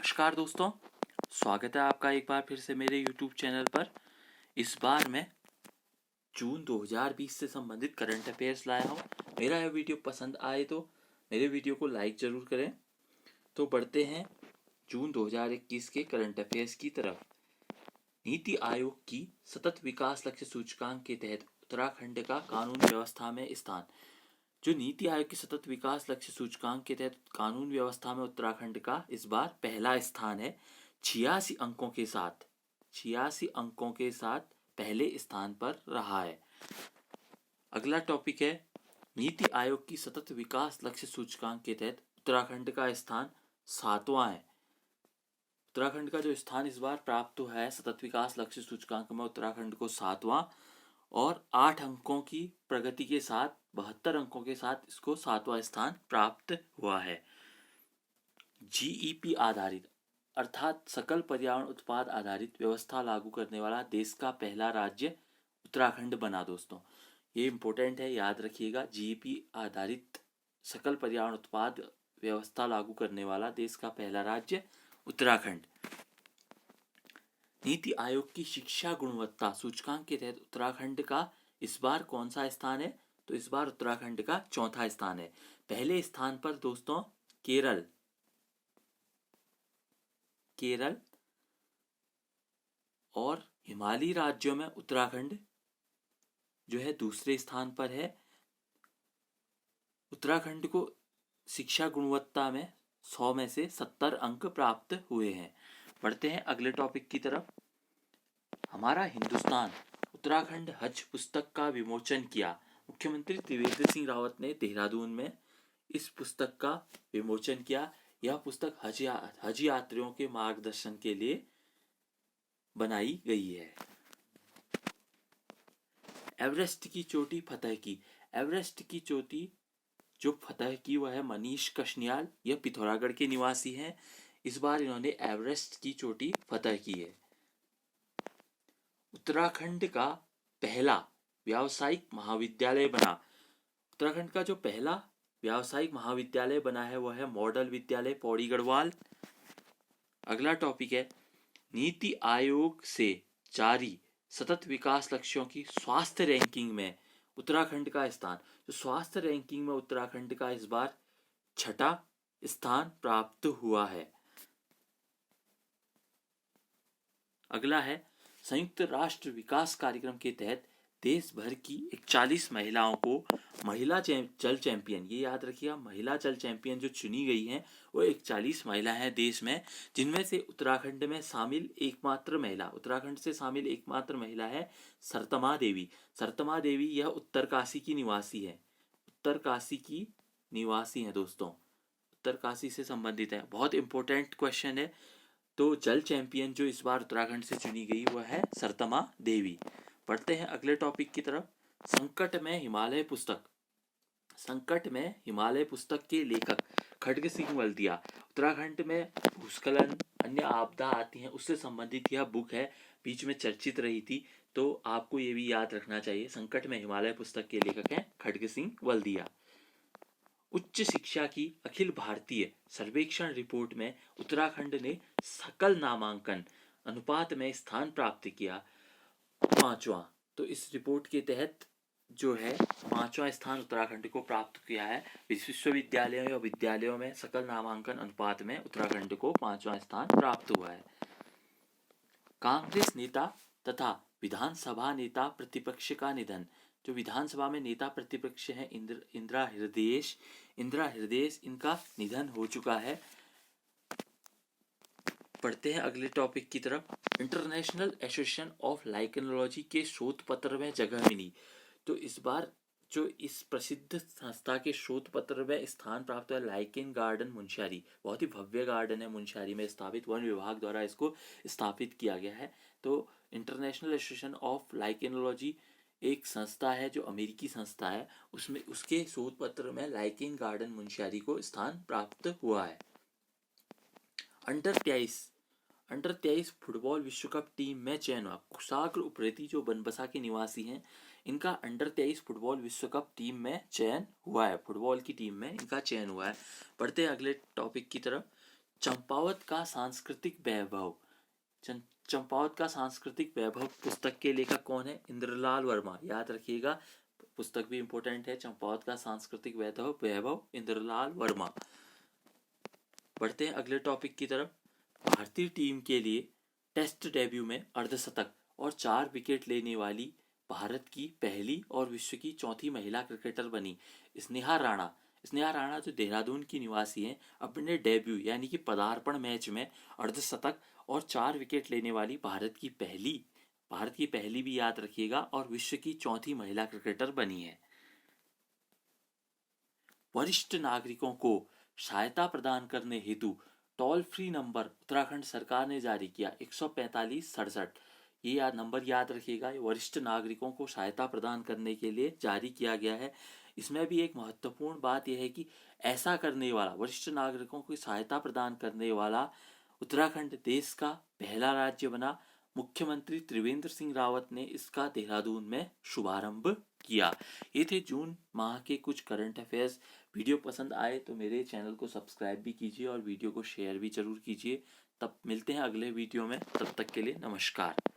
नमस्कार दोस्तों, स्वागत है आपका एक बार फिर से मेरे YouTube चैनल पर। इस बार मैं जून 2020 से संबंधित करंट अफेयर्स लाया हूँ। मेरा यह वीडियो पसंद आए तो मेरे वीडियो को लाइक ज़रूर करें। तो बढ़ते हैं जून 2021 के करंट अफेयर्स की तरफ। नीति आयोग की सतत विकास लक्ष्य सूचकांक के तहत उत्तराखंड का कानून व्यवस्था में स्थान। जो नीति आयोग की सतत विकास लक्ष्य सूचकांक के तहत कानून व्यवस्था में उत्तराखंड का इस बार पहला स्थान है। 86 अंकों के साथ पहले स्थान पर रहा है। अगला टॉपिक है, नीति आयोग की सतत विकास लक्ष्य सूचकांक के तहत उत्तराखंड का स्थान 7वां है। उत्तराखंड का जो स्थान इस बार प्राप्त हुआ है सतत विकास लक्ष्य सूचकांक में, उत्तराखंड को 7वां और 8 अंकों की प्रगति के साथ 72 अंकों के साथ इसको 7वां स्थान प्राप्त हुआ है। जीईपी आधारित अर्थात सकल पर्यावरण उत्पाद आधारित व्यवस्था लागू करने वाला देश का पहला राज्य उत्तराखंड बना। दोस्तों ये इम्पोर्टेंट है, याद रखिएगा। जीईपी आधारित सकल पर्यावरण उत्पाद व्यवस्था लागू करने वाला देश का पहला राज्य उत्तराखंड। नीति आयोग की शिक्षा गुणवत्ता सूचकांक के तहत उत्तराखंड का इस बार कौन सा स्थान है? तो इस बार उत्तराखंड का चौथा स्थान है। पहले स्थान पर दोस्तों केरल और हिमालयी राज्यों में उत्तराखंड जो है दूसरे स्थान पर है। उत्तराखंड को शिक्षा गुणवत्ता में 100 में से 70 अंक प्राप्त हुए हैं। बढ़ते हैं अगले टॉपिक की तरफ। हमारा हिंदुस्तान उत्तराखंड हज पुस्तक का विमोचन किया। मुख्यमंत्री त्रिवेंद्र सिंह रावत ने देहरादून में इस पुस्तक का विमोचन किया। यह पुस्तक हज यात्रियों के मार्गदर्शन के लिए बनाई गई है। एवरेस्ट की चोटी फतह की। एवरेस्ट की चोटी जो फतह की वह है मनीष कश्नियाल। यह पिथौरागढ़ के निवासी हैं। इस बार इन्होंने एवरेस्ट की चोटी फतह की है। उत्तराखंड का पहला व्यावसायिक महाविद्यालय बना। उत्तराखंड का जो पहला व्यावसायिक महाविद्यालय बना है वह है मॉडल विद्यालय पौड़ी गढ़वाल। अगला टॉपिक है, नीति आयोग से जारी सतत विकास लक्ष्यों की स्वास्थ्य रैंकिंग में उत्तराखंड का स्थान। जो स्वास्थ्य रैंकिंग में उत्तराखंड का इस बार 6ठा स्थान प्राप्त हुआ है। अगला है, संयुक्त राष्ट्र विकास कार्यक्रम के तहत देश भर की 41 महिलाओं को महिला जल चैंपियन, ये याद रखिएगा, महिला जल चैंपियन जो चुनी गई हैं वो 41 महिला हैं देश में, जिनमें से उत्तराखंड से शामिल एकमात्र महिला है सरतमा देवी। सरतमा देवी यह उत्तरकाशी की निवासी है। दोस्तों, उत्तरकाशी से संबंधित है। बहुत इंपॉर्टेंट क्वेश्चन है। तो जल चैंपियन जो इस बार उत्तराखंड से चुनी गई वह है सरतमा देवी। पढ़ते हैं अगले टॉपिक की तरफ। संकट में हिमालय पुस्तक के लेखक खड्ग सिंह वल्दिया। उत्तराखंड में भूस्खलन अन्य आपदा आती हैं उससे संबंधित यह बुक है, बीच में चर्चित रही थी, तो आपको ये भी याद रखना चाहिए। संकट में हिमालय पुस्तक के लेखक हैं खड्ग सिंह वल्दिया। उच्च शिक्षा की अखिल भारतीय सर्वेक्षण रिपोर्ट में उत्तराखंड ने सकल नामांकन अनुपात में स्थान प्राप्त किया 5वां। तो इस रिपोर्ट के तहत जो है 5वां स्थान उत्तराखंड को प्राप्त किया है। विश्वविद्यालयों या विद्यालयों में सकल नामांकन अनुपात में उत्तराखंड को 5वां स्थान प्राप्त हुआ है। कांग्रेस नेता तथा विधानसभा नेता प्रतिपक्ष का निधन। जो विधानसभा में नेता प्रतिपक्ष हैं इंदिरा हृदयेश, इनका निधन हो चुका है। पढ़ते हैं अगले टॉपिक की तरफ। इंटरनेशनल एसोसिएशन ऑफ लाइकेनोलॉजी के शोध पत्र में जगह मिली। तो इस बार जो इस प्रसिद्ध संस्था के शोध पत्र में स्थान प्राप्त हुआ लाइकेन गार्डन मुंशियारी। बहुत ही भव्य गार्डन है मुंशियारी में स्थापित, वन विभाग द्वारा इसको स्थापित किया गया है। तो इंटरनेशनल एसोसिएशन ऑफ लाइकेनोलॉजी एक संस्था है जो अमेरिकी संस्था है, उसमें उसके शोध पत्र में लाइकेन गार्डन मुंशियारी को स्थान प्राप्त हुआ है। अंडर 23 फुटबॉल विश्व कप टीम में चयन हुआ। कुशाग्र उप्रेती जो बनबसा के निवासी हैं, इनका अंडर 23 फुटबॉल विश्व कप टीम में चयन हुआ है। फुटबॉल की टीम में इनका चयन हुआ है। बढ़ते हैं अगले टॉपिक की तरफ। चंपावत का सांस्कृतिक वैभव। चंपावत का सांस्कृतिक वैभव पुस्तक के लेखक कौन है? इंद्रलाल वर्मा। याद रखिएगा, पुस्तक भी इंपॉर्टेंट है। चंपावत का सांस्कृतिक वैभव इंद्रलाल वर्मा। बढ़ते हैं अगले टॉपिक की तरफ। भारतीय टीम के लिए टेस्ट डेब्यू में अर्धशतक और 4 विकेट लेने वाली भारत की पहली और विश्व की चौथी महिला क्रिकेटर बनी स्नेहा राणा। स्नेहा राणा जो देहरादून की निवासी हैं, अपने डेब्यू यानी कि पदार्पण मैच में अर्धशतक और 4 विकेट लेने वाली भारत की पहली भी याद रखिएगा, और विश्व की चौथी महिला क्रिकेटर बनी है। वरिष्ठ नागरिकों को सहायता प्रदान करने हेतु टोल फ्री नंबर उत्तराखंड सरकार ने जारी किया 14567। ये नंबर याद रखिएगा, ये वरिष्ठ नागरिकों को सहायता प्रदान करने के लिए जारी किया गया है। इसमें भी एक महत्वपूर्ण बात यह है कि ऐसा करने वाला, वरिष्ठ नागरिकों को सहायता प्रदान करने वाला उत्तराखंड देश का पहला राज्य बना। मुख्यमंत्री त्रिवेंद्र सिंह रावत ने इसका देहरादून में शुभारंभ किया। ये थे जून माह के कुछ करंट अफेयर्स। वीडियो पसंद आए तो मेरे चैनल को सब्सक्राइब भी कीजिए और वीडियो को शेयर भी जरूर कीजिए। तब मिलते हैं अगले वीडियो में, तब तक के लिए नमस्कार।